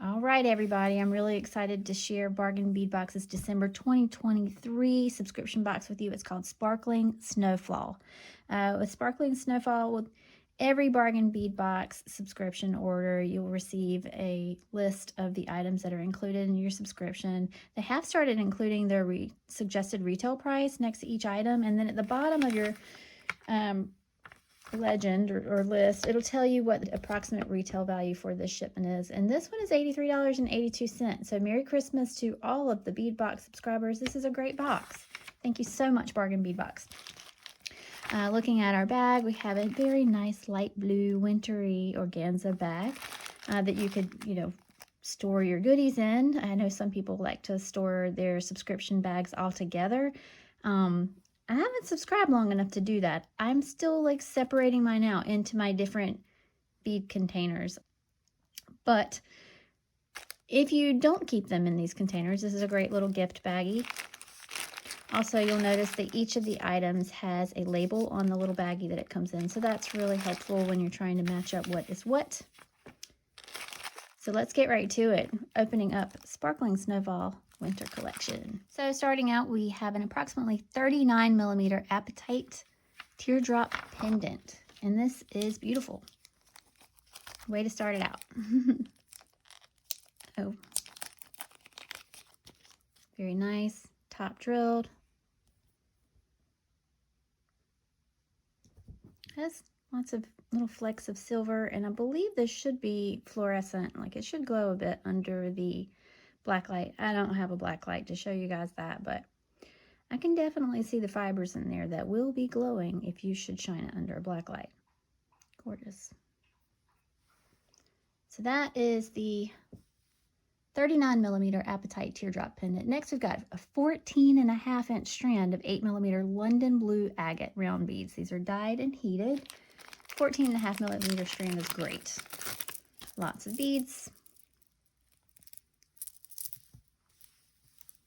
All right, everybody, I'm really excited to share Bargain Bead Box's December 2023 subscription box with you. It's called Sparkling Snowfall. With Sparkling Snowfall, with every Bargain Bead Box subscription order, you'll receive a list of the items that are included in your subscription. They have started including their suggested retail price next to each item, and then at the bottom of your legend or list, it'll tell you what the approximate retail value for this shipment is, and this one is $83.82. So Merry Christmas to all of the Bead Box subscribers. This is a great box. Thank you so much, Bargain Bead Box. Looking at our bag, we have a very nice light blue wintery organza bag that you could, store your goodies in. I know some people like to store their subscription bags all together. I haven't subscribed long enough to do that. I'm still like separating mine out into my different bead containers. But if you don't keep them in these containers, this is a great little gift baggie. Also, you'll notice that each of the items has a label on the little baggie that it comes in. So that's really helpful when you're trying to match up what is what. So let's get right to it. Opening up Sparkling Snowfall Winter Collection. So starting out, we have an approximately 39mm apatite teardrop pendant. And this is beautiful. Way to start it out. Oh. Very nice. Top drilled. Has lots of little flecks of silver, and I believe this should be fluorescent. Like it should glow a bit under the black light. I don't have a black light to show you guys that, but I can definitely see the fibers in there that will be glowing if you should shine it under a black light. Gorgeous. So that is the 39mm apatite teardrop pendant. Next, we've got a 14.5-inch strand of 8mm London blue agate round beads. These are dyed and heated. 14.5mm strand is great. Lots of beads.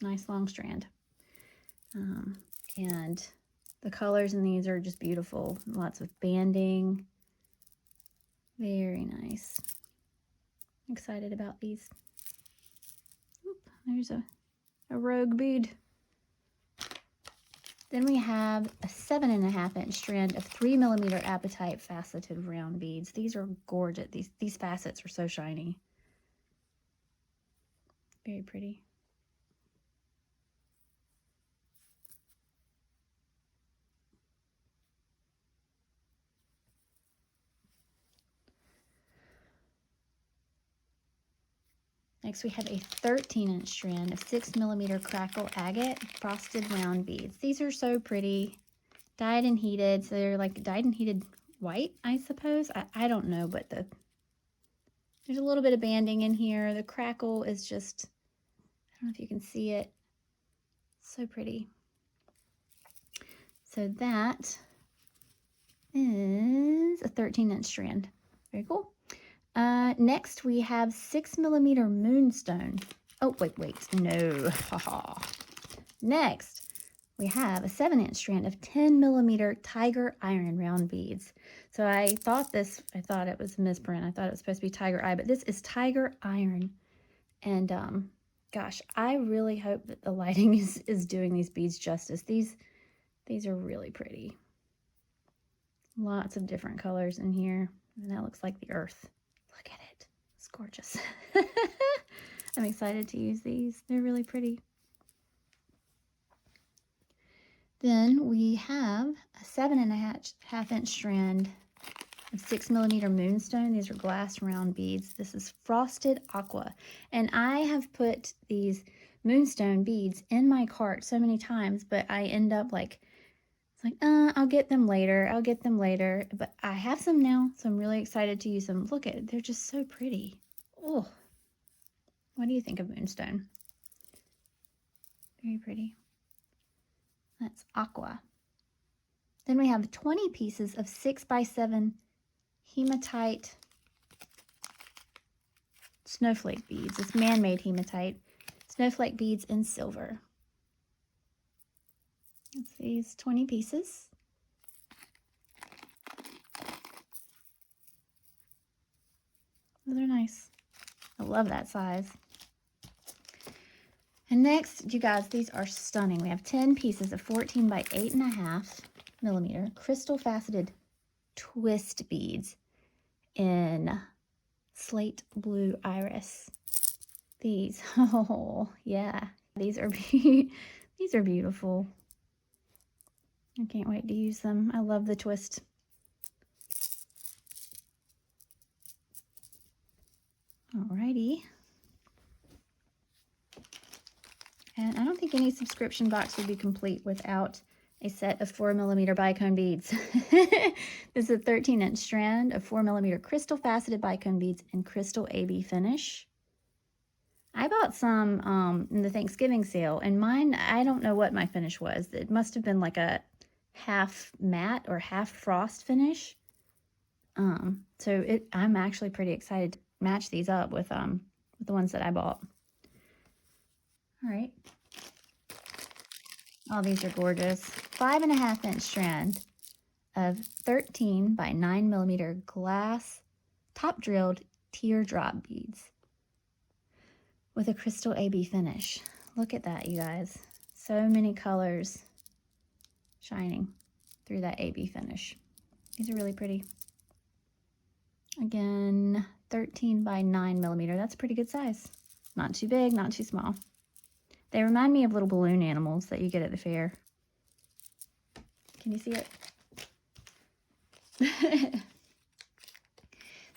Nice long strand. And the colors in these are just beautiful. Lots of banding. Very nice. Excited about these. Oop, there's a rogue bead. Then we have a 7.5-inch strand of 3mm apatite faceted round beads. These are gorgeous. These facets are so shiny. Very pretty. Next, we have a 13-inch strand of 6mm crackle agate frosted round beads. These are so pretty, dyed and heated. So they're like dyed and heated white, I suppose. I don't know, but there's a little bit of banding in here. The crackle is just, I don't know if you can see it. So pretty. So that is a 13-inch strand. Very cool. Next, we have 6mm moonstone. Oh, wait, no. Next, we have a 7-inch strand of 10mm tiger iron round beads. So I thought it was misprint. I thought it was supposed to be tiger eye, but this is tiger iron. And gosh, I really hope that the lighting is doing these beads justice. These are really pretty. Lots of different colors in here, and that looks like the earth. Look at it. It's gorgeous. I'm excited to use these. They're really pretty. Then we have a 7.5-inch strand of 6mm moonstone. These are glass round beads. This is frosted aqua. And I have put these moonstone beads in my cart so many times, but I end up like, I'll get them later. But I have some now, so I'm really excited to use them. Look at it. They're just so pretty. Oh, what do you think of moonstone? Very pretty. That's aqua. Then we have 20 pieces of 6x7 hematite snowflake beads. It's man-made hematite. Snowflake beads in silver. That's these 20 pieces. Oh, they're nice. I love that size. And next, you guys, these are stunning. We have 10 pieces of 14 by 8.5 millimeter crystal faceted twist beads in slate blue iris. These, oh yeah, these are these are beautiful. I can't wait to use them. I love the twist. Alrighty. And I don't think any subscription box would be complete without a set of 4mm bicone beads. This is a 13-inch strand of 4mm crystal faceted bicone beads in crystal AB finish. I bought some in the Thanksgiving sale, and mine, I don't know what my finish was. It must have been like a half matte or half frost finish. So I'm actually pretty excited to match these up with the ones that I bought. All right. Oh, these are gorgeous. 5.5-inch strand of 13 by 9mm glass top drilled teardrop beads with a crystal AB finish. Look at that, you guys. So many colors shining through that AB finish. These are really pretty. Again, 13 by 9mm. That's a pretty good size. Not too big, not too small. They remind me of little balloon animals that you get at the fair. Can you see it?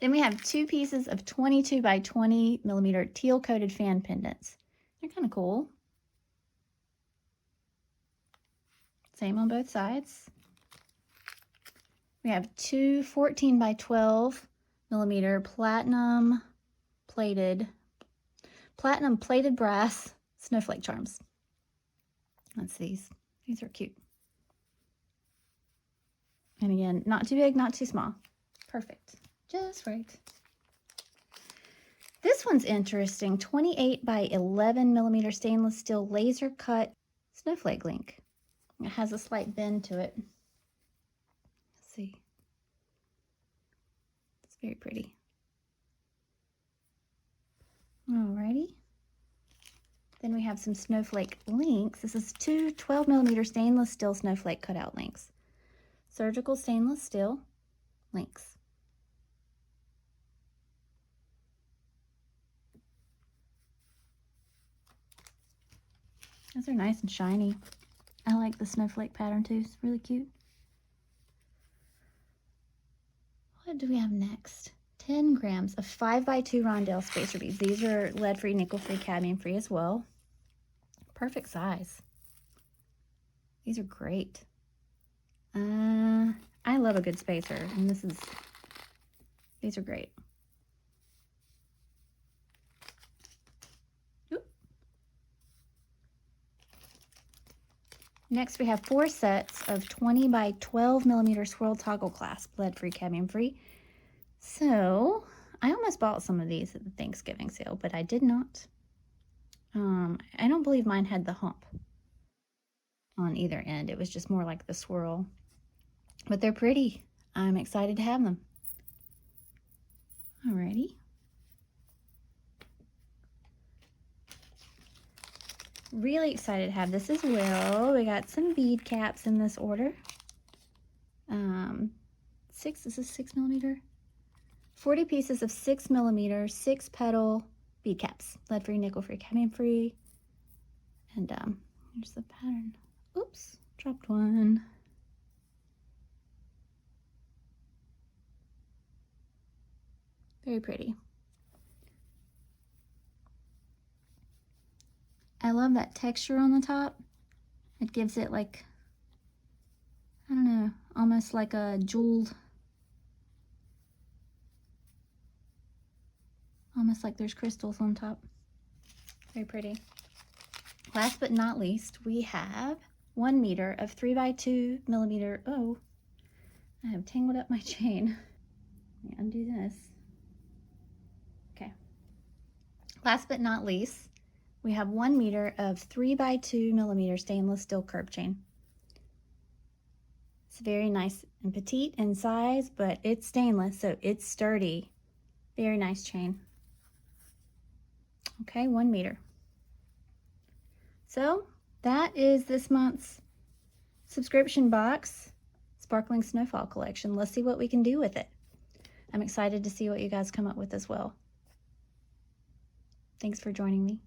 Then we have 2 pieces of 22 by 20mm teal coated fan pendants. They're kind of cool. Same on both sides. We have 2 14 by 12mm platinum plated brass snowflake charms. That's these. These are cute. And again, not too big, not too small. Perfect. Just right. This one's interesting. 28 by 11mm stainless steel laser cut snowflake link. It has a slight bend to it. Let's see. It's very pretty. Alrighty. Then we have some snowflake links. This is 2 12mm stainless steel snowflake cutout links. Surgical stainless steel links. Those are nice and shiny. I like the snowflake pattern too. It's really cute. What do we have next? 10 grams of 5 by 2 rondelle spacer beads. These are lead-free, nickel-free, cadmium-free as well. Perfect size. These are great. I love a good spacer, and these are great. Oop. Next, we have 4 sets of 20 by 12mm swirl toggle clasp, lead-free, cadmium-free. So, I almost bought some of these at the Thanksgiving sale, but I did not. I don't believe mine had the hump on either end. It was just more like the swirl. But they're pretty. I'm excited to have them. Alrighty. Really excited to have this as well. We got some bead caps in this order. This is 6mm. 40 pieces of 6mm, 6 petal bead caps. Lead-free, nickel-free, cadmium-free. And here's the pattern. Oops, dropped one. Very pretty. I love that texture on the top. It gives it like, I don't know, almost like a jeweled, almost like there's crystals on top. Very pretty. Last but not least, we have 1 meter of 3 by 2mm. Oh, I have tangled up my chain. Let me undo this. Okay. Last but not least, we have 1 meter of 3 by 2mm stainless steel curb chain. It's very nice and petite in size, but it's stainless, so it's sturdy. Very nice chain. Okay, 1 meter. So that is this month's subscription box, Sparkling Snowfall Collection. Let's see what we can do with it. I'm excited to see what you guys come up with as well. Thanks for joining me.